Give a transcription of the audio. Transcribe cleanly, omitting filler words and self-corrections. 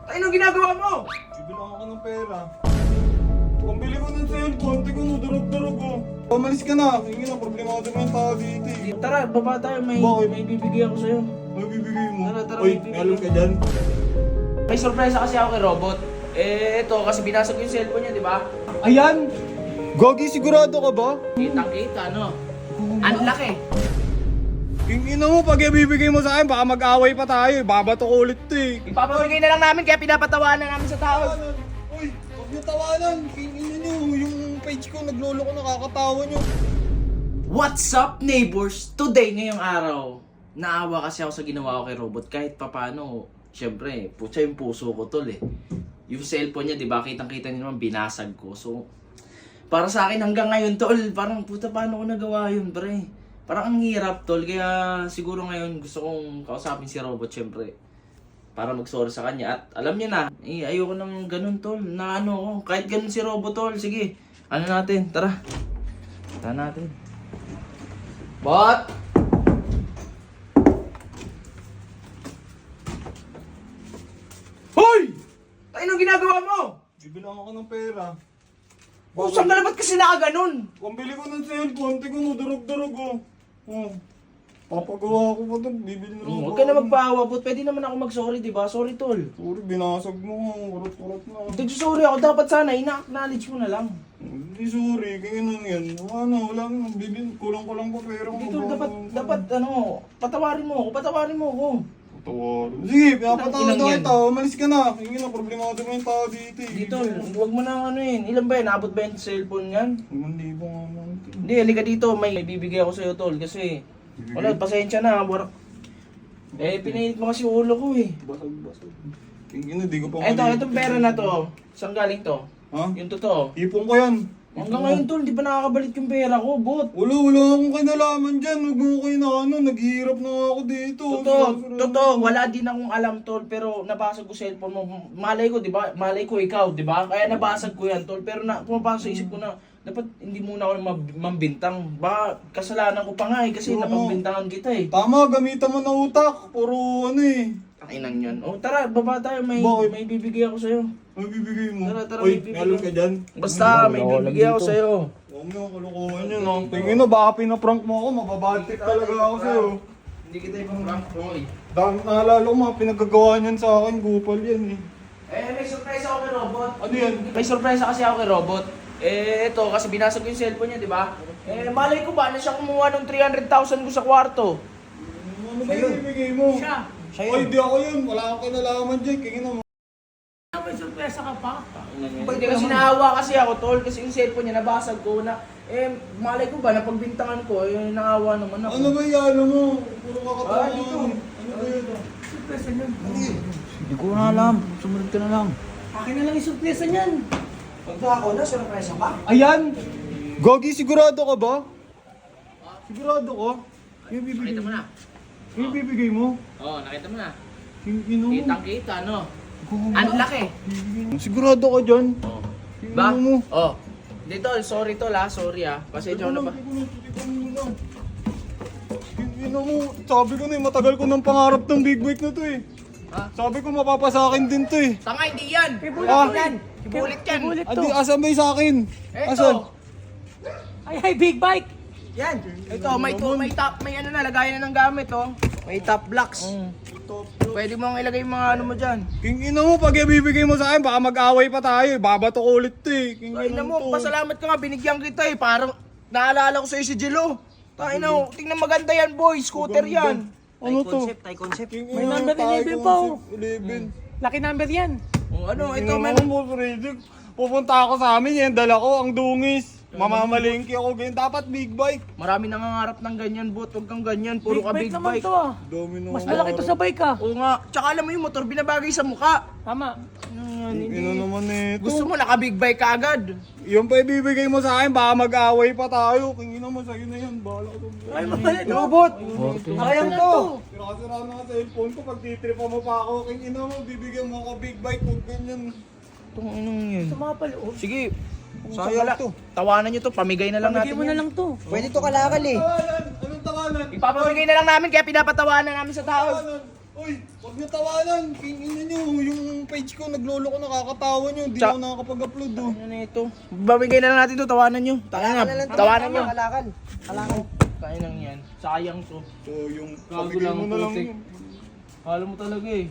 Anong ginagawa mo? Bibilang ako ng pera. Pambili ko ng cellphone, tignan mo, durog-durog ko. Umalis ka na, hindi na, problemado mo yung tao dito eh. Tara, baba tayo. May bibigay ako sa'yo. Ano bibigay mo? Tara, Uy, may bibigay may alam ka dyan? May sorpresa kasi ako kay Robot. Ito, kasi binasag ko yung cellphone niya, di ba? Ayan! Gogi, sigurado ka ba? Kitang-kita, no? Ang laki. Yung ina mo, pag ibibigay mo sa akin, baka mag-away pa tayo eh. Babato ko ulit to eh. Ipapamigay na lang namin, kaya pinapatawanan namin sa tao. Uy, huwag niyo tawanan. Ina niyo, yung page ko, naglolo ko, nakakatawa niyo. What's up, neighbors? Today, ngayong araw, naawa kasi ako sa ginawa ko kay Robot. Kahit papano, syempre, putya yung puso ko, tol eh. Yung cellphone niya, di ba, kitang-kita niyo naman, binasag ko. So, para sa akin hanggang ngayon, tol, parang puta, paano ko nagawa yun, pre? Parang ang hirap, tol. Kaya siguro ngayon gusto kong kausapin si Robot, syempre. Para mag-sorry sa kanya. At alam niya na, ayoko nang ganun, tol. Na ano ko, kahit ganun si Robot, tol. Sige, ano natin, tara. Tara natin. Bot! Hoy! Anong ginagawa mo? Bibilang ako ng pera. Saan ka na ba't kasi nakaganon? Pambili ko ng cellphone, tignan mo, durog-durog ko. Oh. Papagawa ko pa ito, bibili na lang. Huwag ka na magpaawa, Bot. Pwede naman ako mag-sorry, di ba? Sorry, tol. Sorry, binasag mo, urot-urot na. Nagsusorry ako. Dapat sana, ina-acknowledge mo na lang. Hindi sorry, kaya nang yan. Wala nang bibili, kulang-kulang pa pera ko. Dito, dapat, patawarin mo ako. Patawarin. Sige, pinapatawad Ilang yan? kita, umalis ka na. Hindi na, problemado mo yung tao dito eh. Dito, huwag mo na Ilan ba yan? Naabot ba yung cellphone yan? 5,000 nga naman. Hindi, halika dito. May bibigay ako sa'yo, tol. Kasi, wala, pasensya na. Pinainit mo kasi ulo ko eh. Basag-basag. Tingin na, di ko pa Itong pera na to. Saan galing to? Ha? Yung totoo. Ipon ko yan. Hanggang ngayon, tol, di pa nakakabalik yung pera ko, Bot. Wala akong kinalaman dyan. Huwag mo kayo na naghihirap na nga ako dito. Totoo, wala din akong alam, tol, pero nabasag ko cellphone mo. Malay ko, di ba? Malay ko ikaw, di ba? Kaya nabasag ko yan, tol. Pero pumapasok sa isip ko na, dapat hindi muna ako mambintang. Baka kasalanan ko pa nga eh, kasi Oo. napagbintangan kita eh. Tama, gamitan mo na utak. Puro ano eh. Takinan yun. O tara, baba tayo. May bibigay ako sa'yo. Ano bibigay mo? Tara, Uy, may bibigay. may alam ka dyan? Basta, may bibigay ako sa'yo. Huwag mo yung kalokohan yun. Tingin na, baka pinaprank mo ako. Mababadtik talaga ako sa'yo. Hindi kita ibang rank, Roy. Dami naalala ko mga pinagagawa niyan sa akin. Gupal yan eh. May surprise ako kay Robot. Ano yan? May surprise kasi ako kay Robot. Ito, kasi binasag ko yung cellphone niya, di ba? Malay ko ba na siya kumuha ng 300,000 ko sa kwarto? Ano ba yung ibigay mo? Siya Ay, di ako yun. Wala akong kinalaman dyan. Kingin na mo. May sorpresa ka pa. Hindi kasi naawa kasi ako, tol, kasi yung cellphone niya nabasag ko na, malay ko ba, napagbintangan ko, naawa naman ako. Ano ba yan? Ano mo? Puro kakatawa. Dito. Ano ba yun? Sorpresa niyan. Hindi ko na alam. Sumunod ka na lang. Akin na lang yung sorpresa niyan. Pagka ako na, surprise ka? Ayan! Gogi, sigurado ka ba? Sigurado ka? Yung bibigay Nakita mo mo? na. Yung bibigay mo? Oo, nakita mo na. Yung ino mo? Kitang-kita, no? Ang laki. Sigurado ka dyan? Oh. Yung Ba? ino mo? Oh. Dito, sorry tol ha, sorry ha. Pasensya ko na ba? Yung ino mo, sabi ko na eh, matagal ko ng pangarap ng big bike na to eh. Ha? Sabi ko mapapasa akin din to eh. Tanga, hindi yan! Ah, Ibulit yan! Ibulit to. adi, asan ba yung sa akin? Asan? Ito! Ay, big bike. Yan! Ito, may top, may ano na, lagayan na ng gamit oh. May top blocks. Pwede mong ilagay yung mga ano mo dyan. King ina mo, pag ibibigay mo sa akin, baka mag-away pa tayo eh. Babato ko ulit to eh. King Ay ina na mo, to. pasalamat ka nga, binigyan kita eh. Parang naalala ko sa'yo si Jelo. Tayo na, tingnan maganda yan boy, scooter yan. Ano to? Thai concept. King May ina, number tayo 11 pa, oh. concept, 11. Lucky number yan. Oh, ano, ito Ito meron. mo, Freddy. Pupunta ako sa amin, yan dala ko, ang dungis. Mamamalingki ako ganyan. Dapat big bike. Marami nangangarap ng ganyan, bot. Huwag kang ganyan, puro ka big naman bike. to ah. Dami na. Mas malaki to sa bike ah. Oo nga, tsaka alam mo yung motor, binabagay sa mukha. Tama. Ino naman eh. Gusto mo naka big bike ka agad. Yung pa ibibigay mo sa akin, baka mag-away pa tayo. Kingin mo sa'yo na yan. Bahala ka doon. Ay, mahal ito. Robot! Sayang to. Sira-sira na ka sa cellphone ko. Pag titripa mo pa ako, kingin mo, bibigyan mo ako big bike. Huwag ganyan. Itong inong yun. Sumapal oh. Sige, Sayang to. tawanan nyo to, pamigay na lang Pamigay natin mo na yan. lang to. Pwede to kalakal eh. Tawanan! Anong tawanan? Ipapamigay na lang namin, kaya pinapatawanan namin sa tao. Tawanan! Uy, huwag niyo tawanan. Kingin nyo. Yung page ko, naglolo ko, nakakatawa nyo. Hindi Tsa- ako nakakapag-upload oh. Ano na ito? Babigay na lang natin to, tawanan nyo. Tawanan na, tawanan nyo. Kalakan. Kain lang yan. Sayang to. So yung Gago pamigay lang mo na lang putik. yun. Kala mo talaga eh.